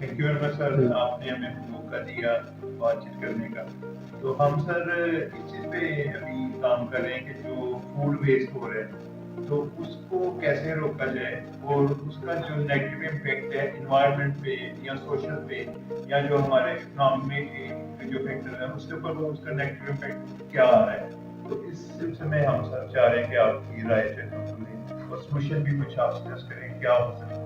Thank you very much sir, आपने हमें मौका दिया बातचीत करने का। तो हम सर इस चीज़ पे अभी काम कर रहे हैं कि जो फूड वेस्ट हो रहा है, तो उसको कैसे रोका जाए और उसका जो नेगेटिव इम्पैक्ट है एनवायरनमेंट पे या सोशल पे या जो हमारे इकोनॉमी में जो फैक्टर है उसके ऊपर वो उसका नेगेटिव इम्पैक्ट क्या आ रहा है। तो इस सिलसिले में हम सर चाह रहे हैं कि आपकी राय जो है वो लें और सोल्यूशन भी कुछ आप सजेस्ट करें क्या हो सकता है।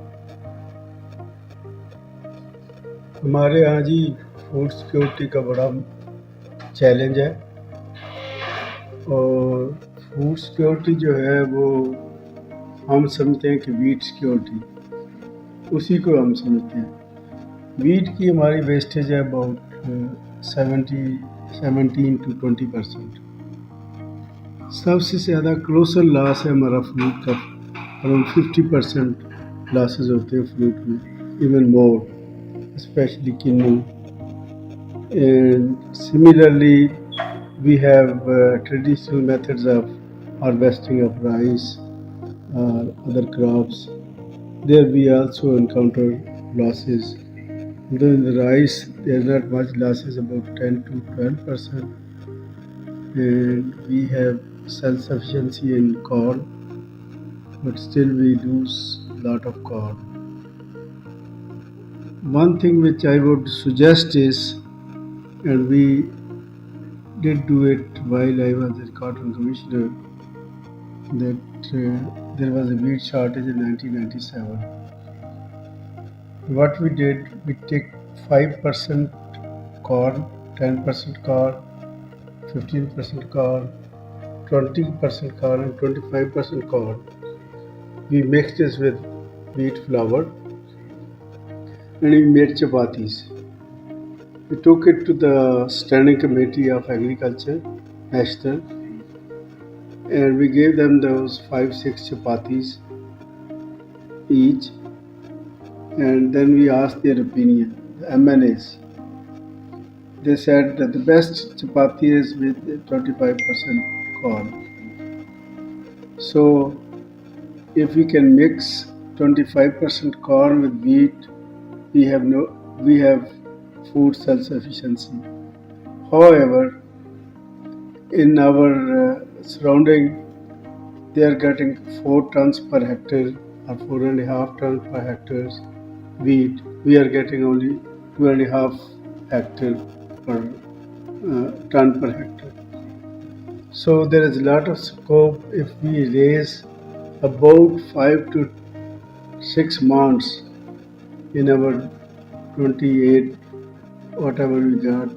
हमारे यहाँ जी फूड सिक्योरिटी का बड़ा चैलेंज है और फूड सिक्योरिटी जो है वो हम समझते हैं कि वीट सिक्योरिटी, उसी को हम समझते हैं। वीट की हमारी वेस्टेज है अबाउट 17 to 20%। सबसे ज़्यादा क्लोसल लॉस है हमारा फ्रूट का, अराउंड 50% लॉसेज होते हैं फ्रूट में, even more, especially kinnow. And similarly, we have traditional methods of harvesting of rice or other crops. There we also encounter losses. Though in the rice, there are not much losses, about 10 to 12%. And we have self-sufficiency in corn, but still we lose a lot of corn. One thing which I would suggest is, and we did do it while I was the cotton commissioner, that there was a wheat shortage in 1997. What we did, we take 5% corn, 10% corn, 15% corn, 20% corn, and 25% corn. We mixed this with wheat flour and we made chapatis. We took it to the Standing Committee of Agriculture, National, and we gave them those 5-6 chapatis each, and then we asked their opinion, the MNAs. They said that the best chapati is with 25% corn. So if we can mix 25% corn with wheat, we have food self-sufficiency. However, in our surrounding, they are getting 4 tons per hectare or 4.5 tons per hectare wheat. We are getting only 2.5 hectare per ton per hectare. So there is a lot of scope if we raise about 5 to 6 months in our 28 whatever we got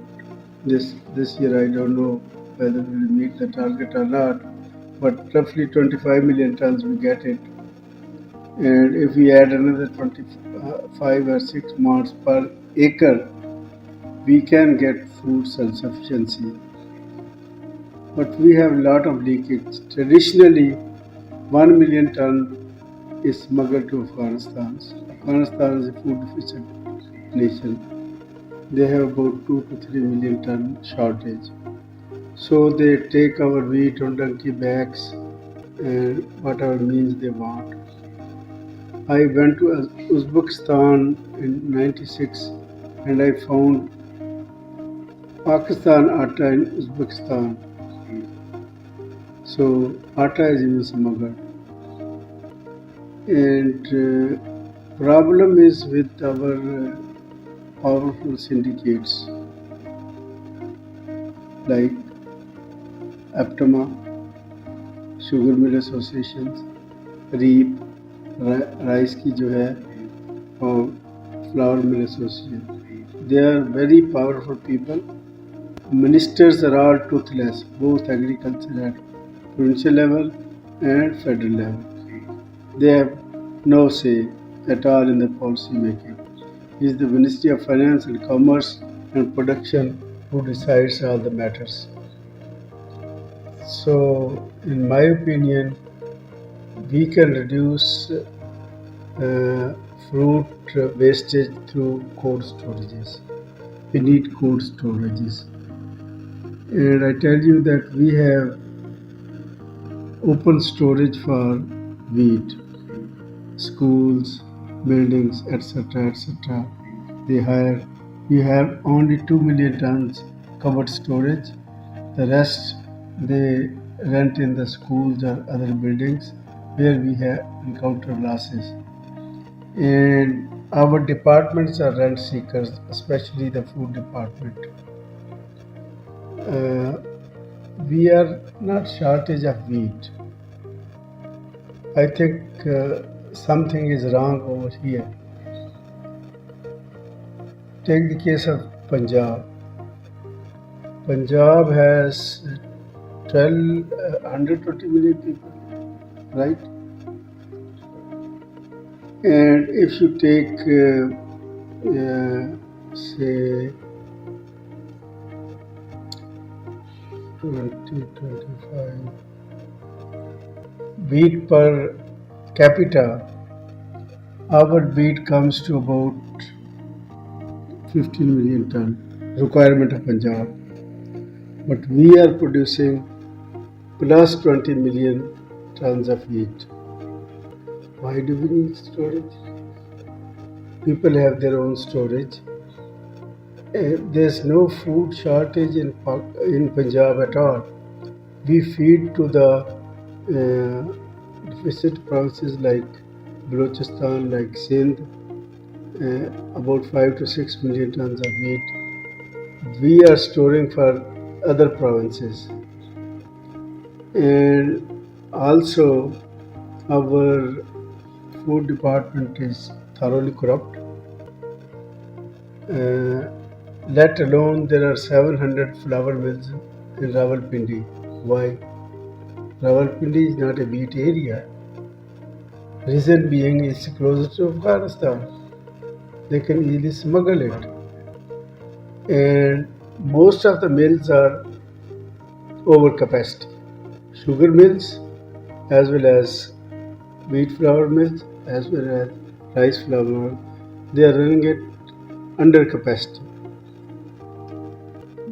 this year. I don't know whether we will meet the target or not, but roughly 25 million tons we get it. And if we add another 25 or 6 months per acre, we can get food self-sufficiency. But we have a lot of leakage. Traditionally, 1 million ton is smuggled to Afghanistan. Afghanistan is a food deficient nation. They have about 2 to 3 million ton shortage. So they take our wheat on donkey backs and whatever means they want. I went to Uzbekistan in '96 and I found Pakistan atta in Uzbekistan. So atta is even smuggled. And problem is with our powerful syndicates like Aptoma, Sugar Mill Associations, REAP, rice की जो है, और flower mill association. They are very powerful people. Ministers are all toothless, both agriculture at provincial level and federal level. They have no say at all in the policy making. It is the Ministry of Finance and Commerce and Production who decides all the matters. So, in my opinion, we can reduce fruit wastage through cold storages. We need cold storages. And I tell you that we have open storage for wheat, schools, buildings, etc., etc. they hire. We have only 2 million tons covered storage. The rest they rent in the schools or other buildings where we have encountered losses. And our departments are rent seekers, especially the food department. Uh, we are not shortage of wheat. I think something is wrong over here. Take the case of Punjab. Punjab has 120 million people, right? And if you take, say, 25 wheat per capita, our wheat comes to about 15 million ton requirement of Punjab. But we are producing plus 20 million tons of wheat. Why do we need storage? People have their own storage. There's no food shortage in Punjab at all. We feed to the deficit provinces like Balochistan, like Sindh, about 5 to 6 million tons of wheat. We are storing for other provinces. And also, our food department is thoroughly corrupt. Let alone there are 700 flour mills in Rawalpindi. Why? Rawalpindi is not a wheat area. Reason being it's closer to Afghanistan. They can easily smuggle it. And most of the mills are over capacity. Sugar mills as well as wheat flour mills as well as rice flour, they are running it under capacity.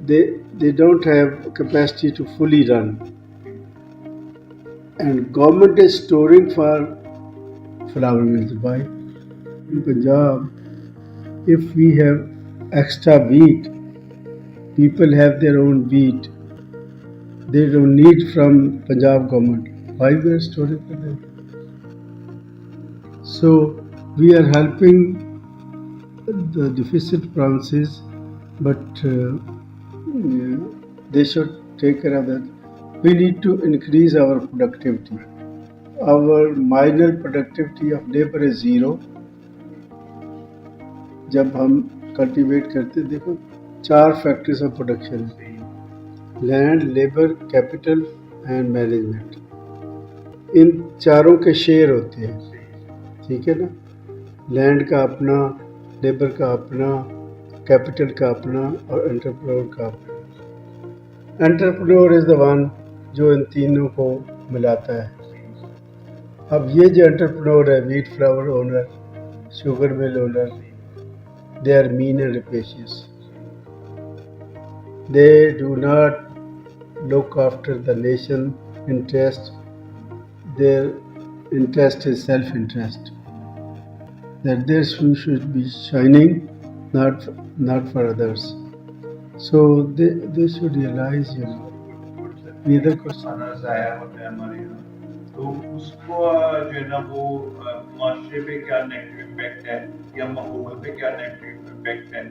They don't have capacity to fully run. And government is storing for flour mills. Why? In Punjab, if we have extra wheat, people have their own wheat. They don't need from Punjab government. Why we are storing for them? So we are helping the deficit provinces, but they should take care of that. We need to increase our productivity. Our marginal productivity of labor is zero. जब हम cultivate करते देखो 4 factors of production है, land, labour, capital and management. इन चारों के share होते हैं, ठीक है ना। लैंड का अपना, लेबर का अपना, कैपिटल का अपना और एंटरप्रेन्योर का अपना। एंटरप्रेन्योर इज़ द वन जो इन तीनों को मिलाता है। अब ये जो एंटरप्रेन्योर है, wheat flour owner, sugar mill owner, they are mean and rapacious. They do not look after the nation interest. Their interest is self-interest. That their shoe should be shining, not for others. So they should realize, you know. Neither खाना ज़ाया होता है हमारे यहाँ, तो उसको जो है ना वो माशरे पे क्या नेगेटिव इम्पैक्ट है या माहौल पे क्या नेगेटिव इम्पैक्ट है,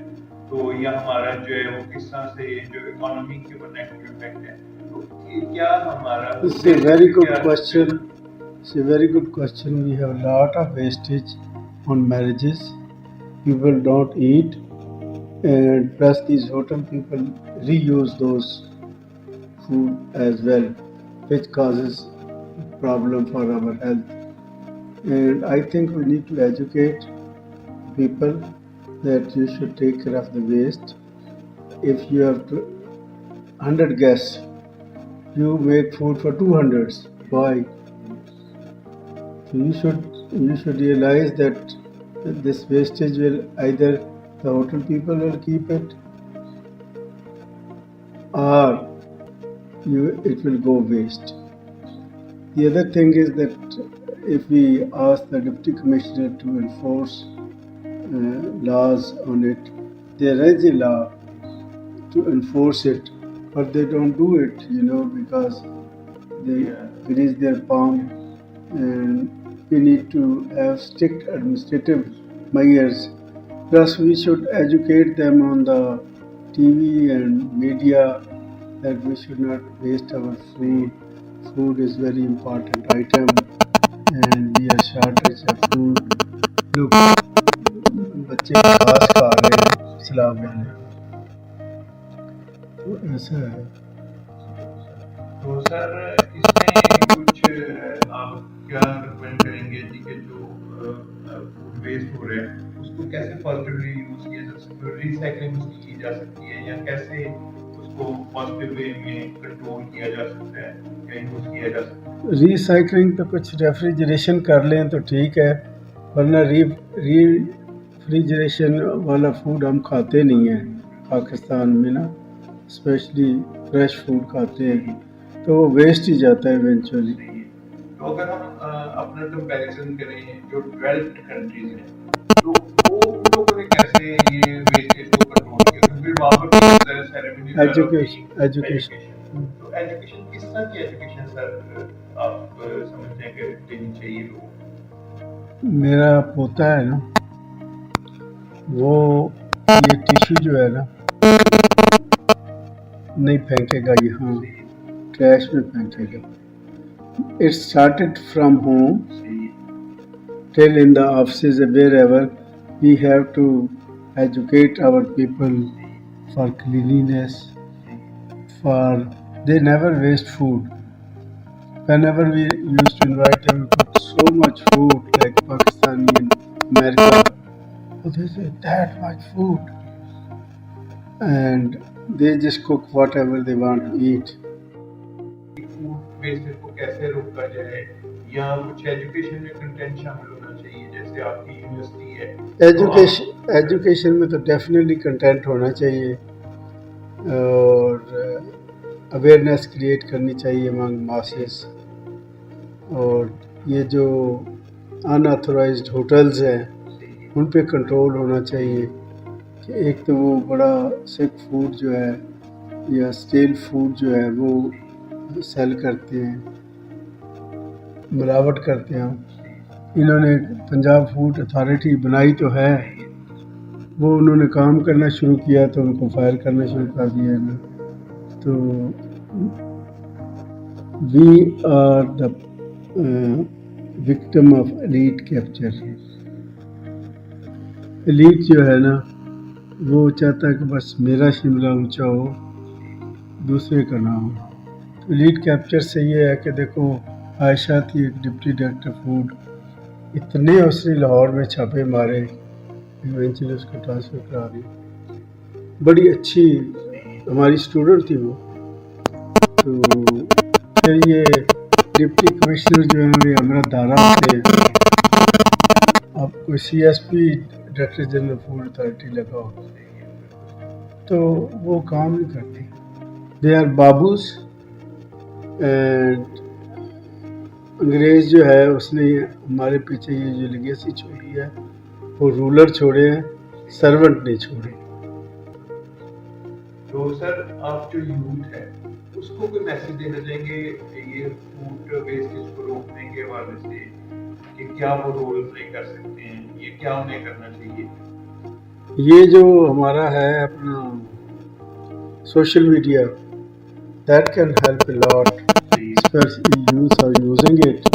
तो या हमारा जो है वो किस तरह से जो इकोनॉमी के ऊपर नेगेटिव इम्पैक्ट है, तो क्या हमारा It's a very good question. It's a very good question. We have a lot of wastage on marriages. People don't eat, and plus these hotel people reuse those food as well, which causes problem for our health. And I think we need to educate people that you should take care of the waste. If you have 100 guests, you make food for 200. Why? So you should realize that this wastage will either the hotel people will keep it or it will go waste. The other thing is that if we ask the Deputy Commissioner to enforce laws on it. There is a law to enforce it, but they don't do it, because they grease their palm, and we need to have strict administrative measures. Plus, we should educate them on the TV and media that we should not waste our food. Food is very important item, and we are shortage of food. Look, बच्चे घास खा रहे हैं सलाब वाले, तो ऐसा है। तो सर इसमें कुछ आप क्या रिकमेंड करेंगे जी कि जो फूड वेस्ट हो रहे हैं उसको कैसे पॉजिटिवली यूज किया जा सकता है, रिसाइकलिंग उसकी की जा सकती है, या कैसे उसको पॉजिटिव वे में कंट्रोल किया जा सकता है या यूज किया जा सकता है? रिसाइकलिंग तो कुछ रेफ्रिजरेशन कर लें तो ठीक है, वरना रेफ्रिजरेशन वाला फूड हम खाते नहीं हैं पाकिस्तान में ना, स्पेशली फ्रेश फूड खाते हैं, तो वो वेस्ट ही जाता है इवेंचुअली। तो अगर हम अपना कंपैरिजन करें जो डेवलप्ड कंट्रीज हैं, तो वो उन लोगों ने कैसे ये वेस्टेज को कंट्रोल किया, क्योंकि वहाँ पर सेरेमनी एजुकेशन तो एजुकेशन किस तरह की एजुकेशन सर आप समझते हैं कि देनी चाहिए लोगों? मेरा पोता है ना, वो ये टिश्यू जो है ना नहीं फेंकेगा, यहाँ ट्रैश में फेंकेगा। It started from home till in the offices, wherever we have to educate our people for cleanliness, for they never waste food. Whenever we used to invite them, we put so much food like Pakistani and America. So they say that much food, and they just cook whatever they want to eat. Food wastage को कैसे रोका जाए, या कुछ education में content शामिल होना चाहिए, जैसे आपकी यूनिवर्सिटी है एजुकेशन में तो डेफिनेटली कंटेंट होना चाहिए, और अवेयरनेस क्रिएट करनी चाहिए अमंग मासेस, और ये जो अनऑथराइज्ड होटल्स हैं उन पे कंट्रोल होना चाहिए कि एक तो वो बड़ा सिक फूड जो है या स्टेल फूड जो है वो सेल करते हैं, मिलावट करते हैं। इन्होंने पंजाब फूड अथॉरिटी बनाई तो है, वो उन्होंने काम करना शुरू किया तो उनको फायर करना शुरू कर दिया ना। तो we are the victim of elite capture. Elite जो है ना वो चाहता है कि बस मेरा शिमला ऊंचा हो, दूसरे का ना हो। एलीट कैप्चर से ये है कि देखो आयशा थी एक डिप्टी डायरेक्टर फूड, इतने उसने लाहौर में छापे मारे, इवेंचुअली उसको ट्रांसफ़र करा दी। बड़ी अच्छी हमारी स्टूडेंट थी वो। तो फिर ये डिप्टी कमिश्नर जो है ये अमृत दारा से अब कोई CSP director general food authority लगा हो, तो वो काम नहीं करती। दे आर बाबूस, एंड अंग्रेज़ जो है उसने हमारे पीछे ये जो लेगेसी छोड़ी है वो रूलर छोड़े हैं, सर्वेंट नहीं छोड़े। तो सर आप जो यूथ है उसको कोई मैसेज देना चाहेंगे ये फूड वेस्टेज को रोकने के हवाले से, कि क्या वो रोल प्ले कर सकते हैं, ये क्या उन्हें करना चाहिए? ये जो हमारा है अपना social media, that can help a lot, especially youth are using it,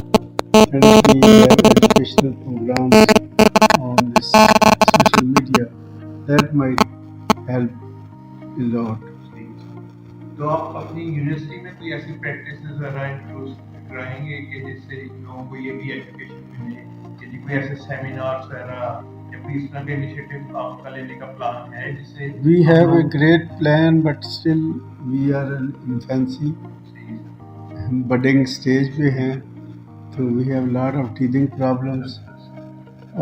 and we have educational programs on this social media that might help a lot. तो आप अपनी यूनिवर्सिटी में कोई ऐसी प्रैक्टिस ज़रा इंट्रोड्यूस कराएंगे कि जिससे लोगों को ये भी एजुकेशन मिले, कि कोई ऐसे सेमिनार्स वगैरह या कोई इस तरह के इनिशिएटिव आपका लेने का प्लान है जिससे? We have a great plan, but still we are in infancy, budding stage पे हैं, तो we have lot of teething problems,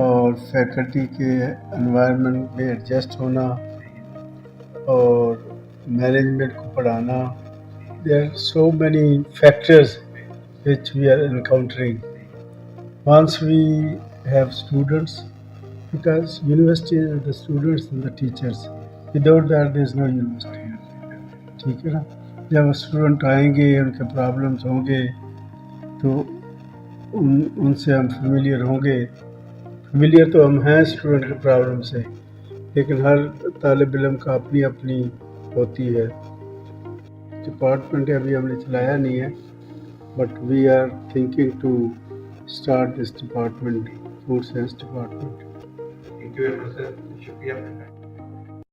और फैकल्टी के एनवायरनमेंट में एडजस्ट होना और मैनेजमेंट को पढ़ाना, there are so many factors which we are encountering. Once we have students because university is the students and the teachers. Without that, there is no university. ठीक है ना? जब स्टूडेंट आएंगे, उनके प्रॉब्लम्स होंगे, तो उनसे हम फेमिलियर होंगे। फेमिलियर तो हम हैं स्टूडेंट के प्रॉब्लम से, लेकिन हर तालिब इल्म का अपनी अपनी होती है। डिपार्टमेंट अभी हमने चलाया नहीं है, but we are thinking to start this department, food science department. Thank you very much sir, शुक्रिया।